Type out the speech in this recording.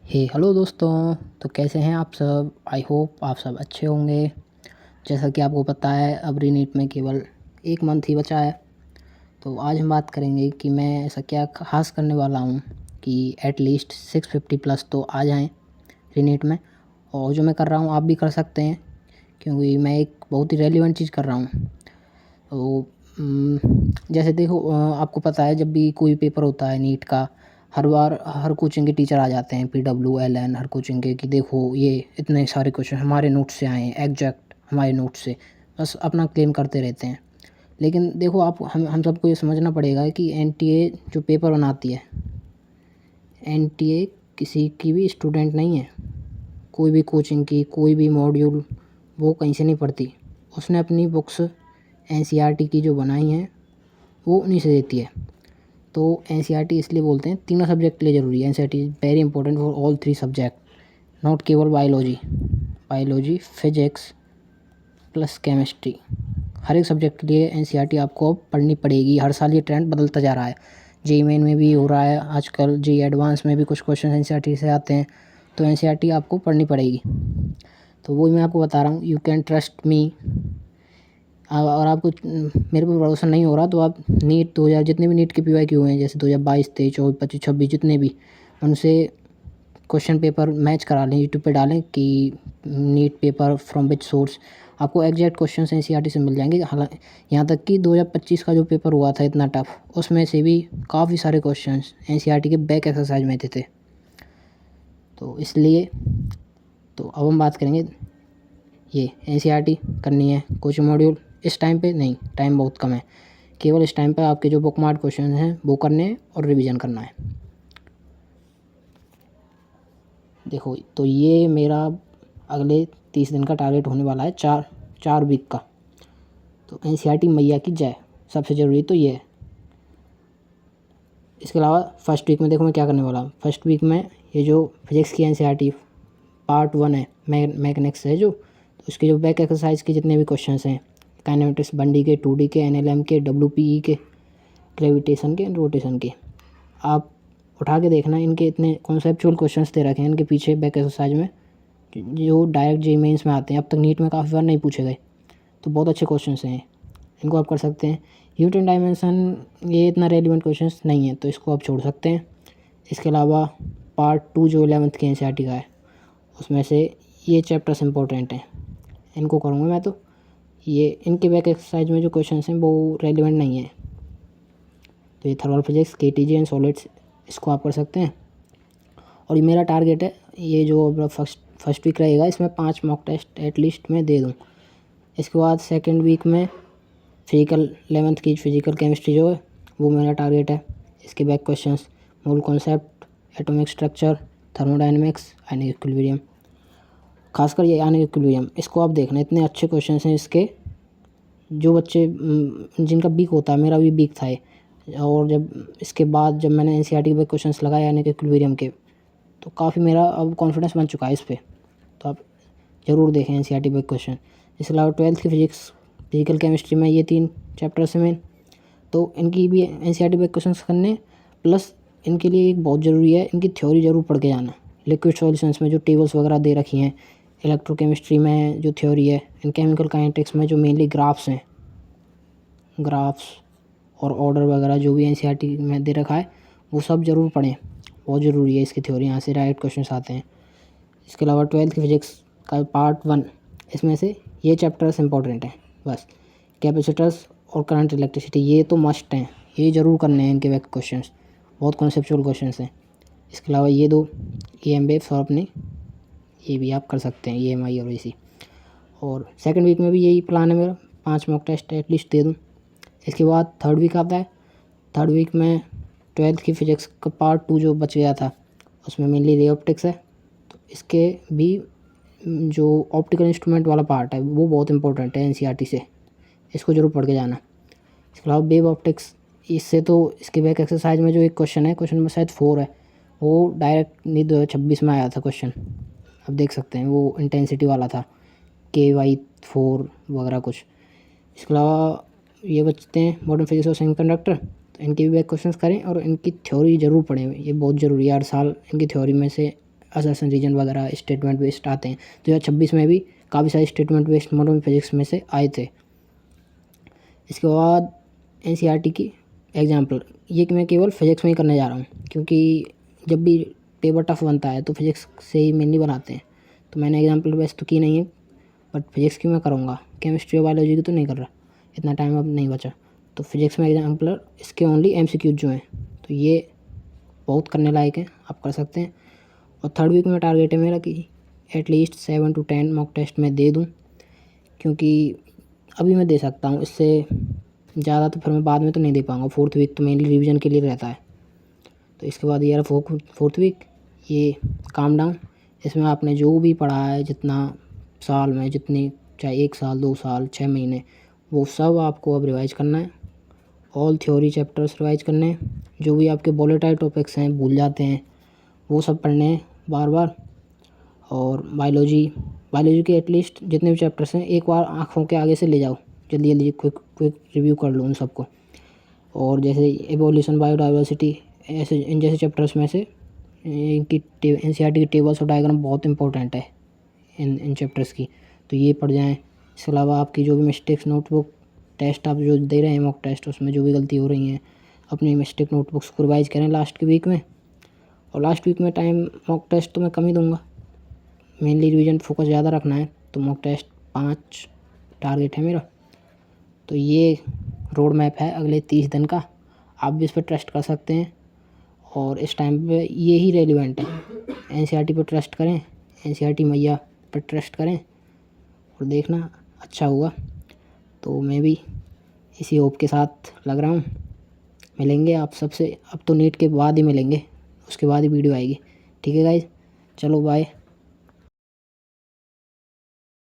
Hello दोस्तों। तो कैसे हैं आप सब? आई होप आप सब अच्छे होंगे। जैसा कि आपको पता है अब रीनीट में केवल 1 मंथ ही बचा है। तो आज हम बात करेंगे कि मैं ऐसा क्या खास करने वाला हूँ कि एटलीस्ट 650 प्लस तो आ जाएं रीनीट में। और जो मैं कर रहा हूँ आप भी कर सकते हैं, क्योंकि मैं एक बहुत ही रेलिवेंट चीज़ कर रहा हूँ। तो जैसे देखो, आपको पता है जब भी कोई पेपर होता है नीट का, हर बार हर कोचिंग के टीचर आ जाते हैं, PWLN हर कोचिंग के, कि देखो ये इतने सारे क्वेश्चन हमारे नोट से आए हैं, एग्जैक्ट हमारे नोट से, बस अपना क्लेम करते रहते हैं। लेकिन देखो आप, हम सबको ये समझना पड़ेगा कि NTA जो पेपर बनाती है, NTA किसी की भी स्टूडेंट नहीं है। कोई भी कोचिंग की कोई भी मॉड्यूल वो कहीं से नहीं पढ़ती। उसने अपनी बुक्स NCERT की जो बनाई हैं वो उन्हीं से देती है। तो NCERT इसलिए बोलते हैं तीनों सब्जेक्ट के लिए ज़रूरी है। NCERT is very important for all 3 subject, not केवल बायोलॉजी फिजिक्स प्लस केमिस्ट्री। हर एक सब्जेक्ट के लिए NCERT आपको अब पढ़नी पड़ेगी। हर साल ये ट्रेंड बदलता जा रहा है। JEE मेन में भी हो रहा है आजकल, JEE एडवांस में भी कुछ क्वेश्चन NCERT से आते हैं। तो NCERT आपको पढ़नी पड़ेगी। तो वही मैं आपको बता रहा हूँ, यू कैन ट्रस्ट मी। और आपको मेरे पे भरोसा नहीं हो रहा तो आप नीट 2000 जितने भी नीट के PYQ हुए हैं, जैसे 2022, 23, 24, 25, 26 जितने भी, उनसे क्वेश्चन पेपर मैच करा लें, यूट्यूब पे डालें कि NEET paper from which source. आपको एग्जैक्ट क्वेश्चन NCERT से मिल जाएंगे। हालांकि यहाँ तक कि 2025 का जो पेपर हुआ था इतना टफ, उसमें से भी काफ़ी सारे क्वेश्चन NCERT के बैक एक्सरसाइज में थे। तो इसलिए तो अब हम बात करेंगे, ये NCERT करनी है कोचिंग मॉड्यूल इस टाइम पे नहीं, टाइम बहुत कम है। केवल इस टाइम पे आपके जो बुक मार्क क्वेश्चन हैं वो करने हैं और रिवीजन करना है। देखो, तो ये मेरा अगले 30 दिन का टारगेट होने वाला है, 4 वीक का। तो NCERT मैया की जय, सबसे ज़रूरी तो ये है। इसके अलावा फर्स्ट वीक में देखो मैं क्या करने वाला हूँ। फर्स्ट वीक में ये जो फिजिक्स की NCERT पार्ट 1 है, मैकेनिक्स है जो, तो उसके जो बैक एक्सरसाइज के जितने भी क्वेश्चन हैं, काइनेमेटिक्स 1D के, 2D के, NLM के, WPE के, ग्रेविटेशन के, रोटेशन के, आप उठा के देखना। इनके इतने कॉन्सेप्चुअल क्वेश्चंस दे रखे हैं इनके पीछे बैक एक्सरसाइज में, जो डायरेक्ट JEE मेंस में आते हैं। अब तक नीट में काफ़ी बार नहीं पूछे गए, तो बहुत अच्छे क्वेश्चंस हैं, इनको आप कर सकते हैं। न्यूटन डायमेंशन ये इतना रेलिवेंट क्वेश्चंस नहीं है, तो इसको आप छोड़ सकते हैं। इसके अलावा पार्ट 2 जो 11th के NCERT का है, उसमें से ये चैप्टर्स इंपॉर्टेंट हैं, इनको करूँगा मैं। तो ये इनके बैक एक्सरसाइज में जो क्वेश्चंस हैं वो रेलिवेंट नहीं है। तो ये thermal physics, KTG and solids, इसको आप कर सकते हैं। और ये मेरा टारगेट है, ये जो अब फर्स्ट वीक रहेगा इसमें 5 मॉक टेस्ट एटलीस्ट मैं दे दूँ। इसके बाद सेकेंड वीक में फिजिकल 11th की फिजिकल केमिस्ट्री जो है वो मेरा टारगेट है। इसके back questions, mole concept, atomic structure, thermodynamics, ionic equilibrium, खासकर ये आयनिक इक्विलिब्रियम, इसको आप देखना, इतने अच्छे क्वेश्चंस हैं इसके। जो बच्चे जिनका वीक होता है, मेरा भी वीक था ये, और जब इसके बाद जब मैंने NCERT के क्वेश्चंस लगाए यानी कि इक्विलिब्रियम के, तो काफ़ी मेरा अब कॉन्फिडेंस बन चुका है इस पर। तो आप ज़रूर देखें NCERT के क्वेश्चन। इसके अलावा 12th की फिजिक्स, फिजिकल केमिस्ट्री में ये 3 चैप्टर्स हैं मेन, तो इनकी भी NCERT के क्वेश्चन करने, प्लस इनके लिए एक बहुत ज़रूरी है, इनकी थ्योरी ज़रूर पढ़ के जाना। लिक्विड सॉल्यूशंस में जो टेबल्स वगैरह दे रखी हैं, इलेक्ट्रोकेमिस्ट्री में जो थ्योरी है, इन केमिकल काइनेटिक्स में जो मेनली ग्राफ्स हैं, ग्राफ्स और ऑर्डर वगैरह जो भी NCERT में दे रखा है वो सब ज़रूर पढ़ें, बहुत ज़रूरी है इसकी थ्योरी, यहाँ से डायरेक्ट क्वेश्चन आते हैं। इसके अलावा 12th की फिजिक्स का पार्ट 1, इसमें से ये चैप्टर्स इंपॉर्टेंट हैं बस। कैपेसिटर्स और करंट इलेक्ट्रिसिटी ये तो मस्ट हैं, ये ज़रूर करने हैं इनके बैक क्वेश्चंस, बहुत कॉन्सेप्चुअल क्वेश्चंस हैं। इसके अलावा ये 2 EM वेव्स और अपने ये भी आप कर सकते हैं, EMI और AC। और सेकंड वीक में भी यही प्लान है मेरा, 5 मॉक टेस्ट एटलीस्ट दे दूँ। इसके बाद थर्ड वीक आता है। थर्ड वीक में 12th की फिजिक्स का पार्ट 2 जो बच गया था, उसमें मेनली रे ऑप्टिक्स है, तो इसके भी जो ऑप्टिकल इंस्ट्रूमेंट वाला पार्ट है वो बहुत इंपॉर्टेंट है NCERT से, इसको जरूर पढ़ के जाना। इसके अलावा वेव ऑप्टिक्स, इससे तो इसके बैक एक्सरसाइज में जो एक क्वेश्चन है, क्वेश्चन नंबर शायद 4 है, वो डायरेक्ट नहीं 2026 में आया था क्वेश्चन, अब देख सकते हैं, वो इंटेंसिटी वाला था, KY4 वगैरह कुछ। इसके अलावा ये बचते हैं मॉडर्न फिजिक्स और सेमीकंडक्टर, तो इनके भी बैक क्वेश्चंस करें और इनकी थ्योरी ज़रूर पढ़ें, ये बहुत ज़रूरी है। हर साल इनकी थ्योरी में से असर्शन रीजन वगैरह स्टेटमेंट बेस्ड आते हैं। 2026 में भी काफ़ी सारे स्टेटमेंट बेस्ड मॉडल फिजिक्स में से आए थे। इसके बाद एनसीईआरटी की एग्जाम्पल, ये कि मैं केवल फिजिक्स में ही करने जा रहा हूँ, क्योंकि जब भी पेपर टफ बनता है तो फिजिक्स से ही मेनली बनाते हैं। तो मैंने एग्जाम्पल बेस्ड तो की नहीं है, बट फिजिक्स की मैं करूँगा, केमिस्ट्री और बायोलॉजी की तो नहीं कर रहा, इतना टाइम अब नहीं बचा। तो फिजिक्स में एग्जाम्पल इसके ओनली एमसीक्यूज जो हैं, तो ये बहुत करने लायक हैं, आप कर सकते हैं। और थर्ड वीक में टारगेट है मेरा कि एटलीस्ट 7 to 10 मॉक टेस्ट मैं दे दूँ, क्योंकि अभी मैं दे सकता हूँ, इससे ज़्यादा तो फिर मैं बाद में तो नहीं दे पाऊँगा। फोर्थ वीक तो मेनली रिवीजन के लिए रहता है। तो इसके बाद ये रहा फोर्थ वीक, ये काम डाउन। इसमें आपने जो भी पढ़ा है, जितना साल में, जितनी चाहे 1 साल 2 साल 6 महीने, वो सब आपको अब रिवाइज़ करना है। ऑल थ्योरी चैप्टर्स रिवाइज़ करने हैं। जो भी आपके वोलेटाइल टॉपिक्स हैं, भूल जाते हैं, वो सब पढ़ने हैं बार बार। और बायोलॉजी के एटलीस्ट जितने भी चैप्टर्स हैं एक बार आँखों के आगे से ले जाओ, जल्दी जल्दी क्विक रिव्यू कर लो उन सबको। और जैसे एवोल्यूशन, बायोडाइवर्सिटी, ऐसे इन जैसे चैप्टर्स में से इनकी एनसीईआरटी की टेबल्स और डायग्राम बहुत इंपॉर्टेंट है इन चैप्टर्स की, तो ये पढ़ जाएँ। इसके अलावा आपकी जो भी मिस्टेक्स, नोटबुक टेस्ट आप जो दे रहे हैं मॉक टेस्ट, उसमें जो भी गलती हो रही हैं, अपनी मिस्टेक नोटबुक्स को रिवाइज़ करें लास्ट के वीक में। और लास्ट वीक में टाइम मॉक टेस्ट तो मैं कम ही दूँगा, मेनली रिवीजन फोकस ज़्यादा रखना है। तो मॉक टेस्ट 5 टारगेट है मेरा। तो ये रोड मैप है अगले 30 दिन का, आप भी इस पर ट्रस्ट कर सकते हैं। और इस टाइम पे ये ही रेलिवेंट है। एनसीईआरटी पर ट्रस्ट करें, एनसीईआरटी मैया पर ट्रस्ट करें, और देखना अच्छा हुआ। तो मैं भी इसी होप के साथ लग रहा हूँ। मिलेंगे आप सबसे, अब तो नीट के बाद ही मिलेंगे, उसके बाद ही वीडियो आएगी। ठीक है गाइज, चलो बाय।